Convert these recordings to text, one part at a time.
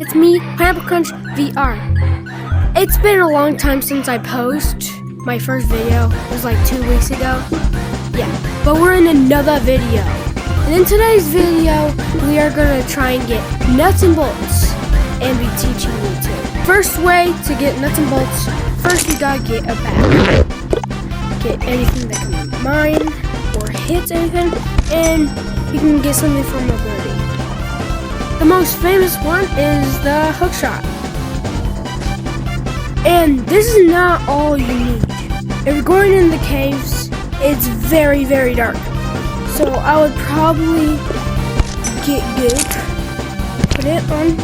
It's me, Pineapple Crunch VR. It's been a long time since I post my first video. It was like 2 weeks ago. Yeah, but we're in another video. And in today's video, we are gonna try and get nuts and bolts and be teaching you to. First way to get nuts and bolts, first you gotta get a bag. Get anything that can mine or hit anything, and you can get something from mobility. The most famous one is the hook shot. And this is not all you need. If you're going in the caves, it's very, very dark. So I would probably get good, put it on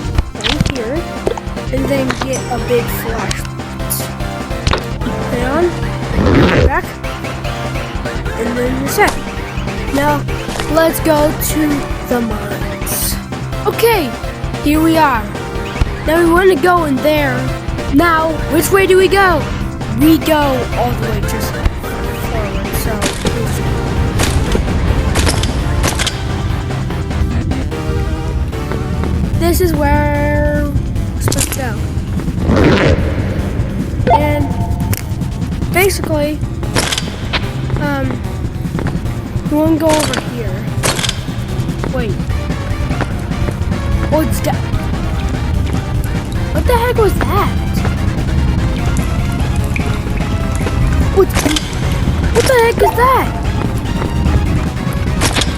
right here, and then get a big flashlight. Put it on, back, and then you're set. Now, let's go to the mines. Okay, here we are. Now we want to go in there. Now, which way do we go? We go all the way just forward, so this is where we're supposed to go. And basically, we want to go over here. Wait. What's that? What the heck was that? What the heck is that?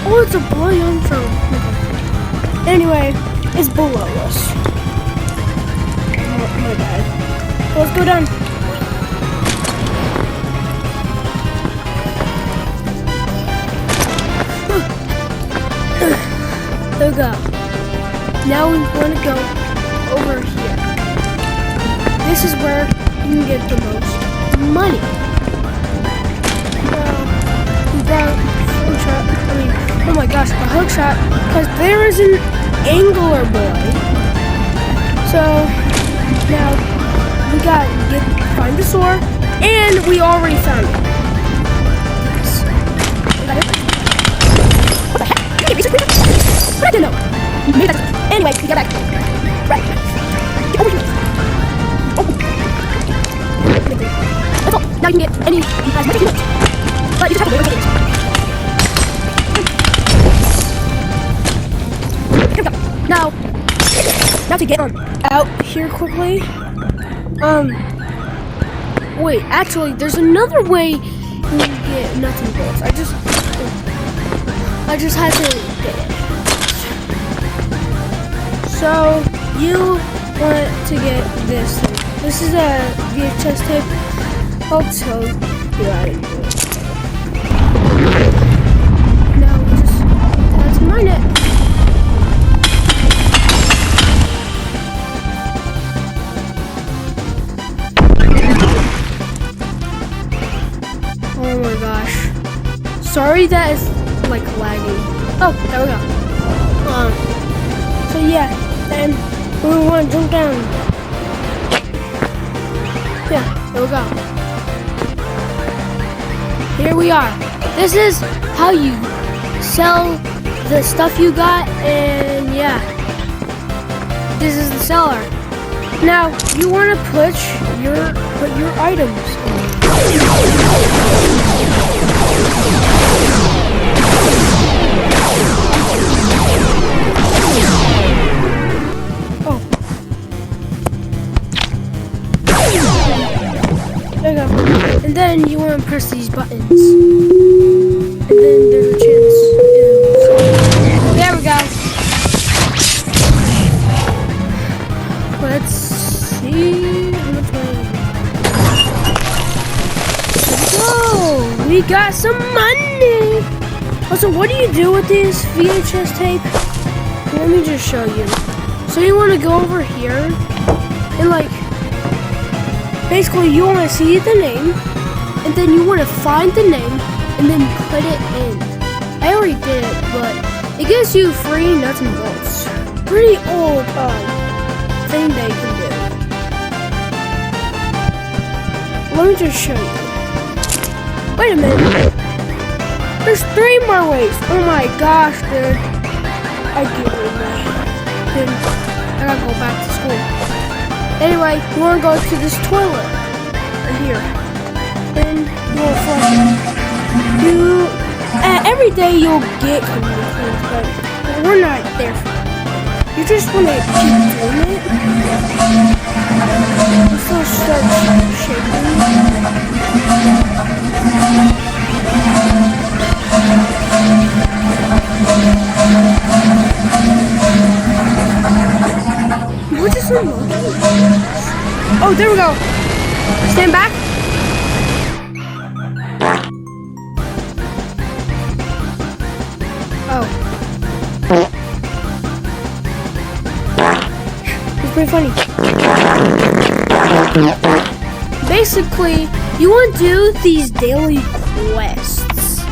Oh, it's a balloon from. Anyway, it's below us. Oh, my bad. Let's go down. There we go. Now we want to go over here. This is where you can get the most money. We got a hook shot. Oh my gosh, a hook shot. Because there is an angler boy. So now we got to find the sword, and we already found it. Yes. What the heck? I don't know. Maybe that's it. Anyway, we get back. Right. Get over here. Oh. That's all. Now you can get any as much as you want. But you just have to wait until it is. Here we go. Now to get out here quickly. Wait, actually, there's another way you can get nuts and bolts. I just had to get it. So you want to get this thing. This is a VHS tape. I'll tell you how to do it. Now we just have to mine it. Oh my gosh. Sorry that is like lagging. Oh, there we go. So yeah, and we want to jump down. Yeah, there we go. Here we are. This is how you sell the stuff you got, and yeah, this is the seller. Now you want to put your items in. There you go. And then you want to press these buttons. And then there's a chance. There we go. Let's see how much money. Whoa! We got some money! Also, what do you do with this VHS tape? Let me just show you. So you want to go over here and like, basically, you want to see the name, and then you want to find the name, and then put it in. I already did it, but it gives you free nuts and bolts. Pretty old thing they can do. Let me just show you. Wait a minute. There's 3 more ways. Oh my gosh, dude. I give it away. Dude, gotta go back to school. Anyway, you wanna go to this toilet right here. Then you will flush it. Every day you'll get community cleans, but we're not there for that. You just wanna keep doing it. Before it starts shaking. What is the monkey? Oh, there we go. Stand back. Oh. It's pretty funny. Basically, you want to do these daily quests.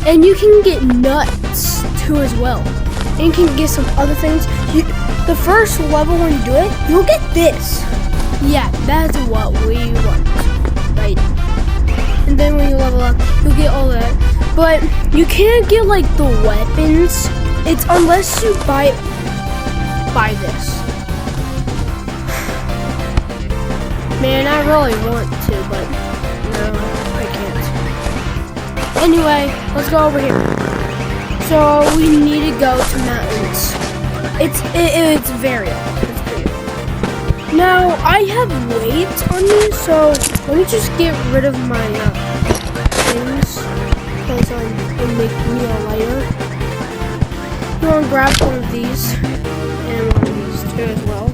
And you can get nuts too as well. And you can get some other things. The first level when you do it, you'll get this. Yeah, that's what we want. Right. And then when you level up, you'll get all that. But you can't get like the weapons. It's unless you buy this. Man, I really want to, but no, I can't. Anyway, let's go over here. So we need to go to mountains. It's very old. It's pretty old. Now I have weight on me, so let me just get rid of my things because it'll make me a lighter. You want to grab one of these and one of these too as well.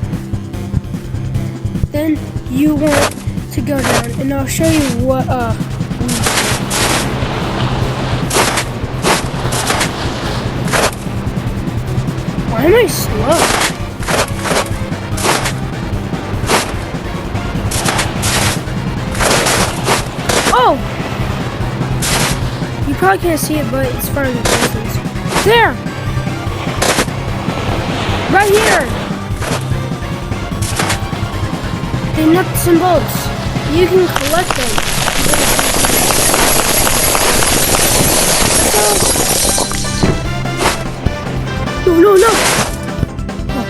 Then you want to go down, and I'll show you what Why am I slow? Oh! You probably can't see it, but it's far in the distance. There! Right here! The nuts and bolts. You can collect them. No. Oh.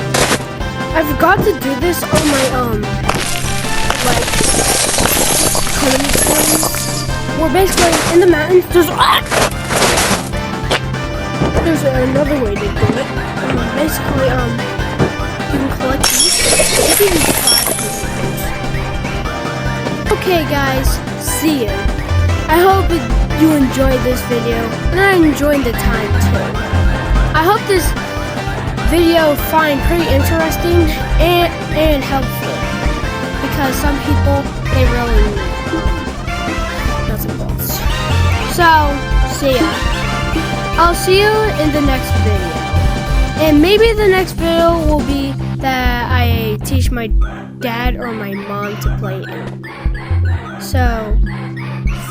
I forgot to do this on my like economy coins. Well, basically in the mountains there's another way to do it. Basically you can collect these. Okay guys, see you. I hope you enjoyed this video, and I enjoyed the time too. I hope this video find pretty interesting and helpful, because some people, they really need nuts and bolts. So, see ya. I'll see you in the next video. And maybe the next video will be that I teach my dad or my mom to play it. So,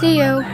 see you.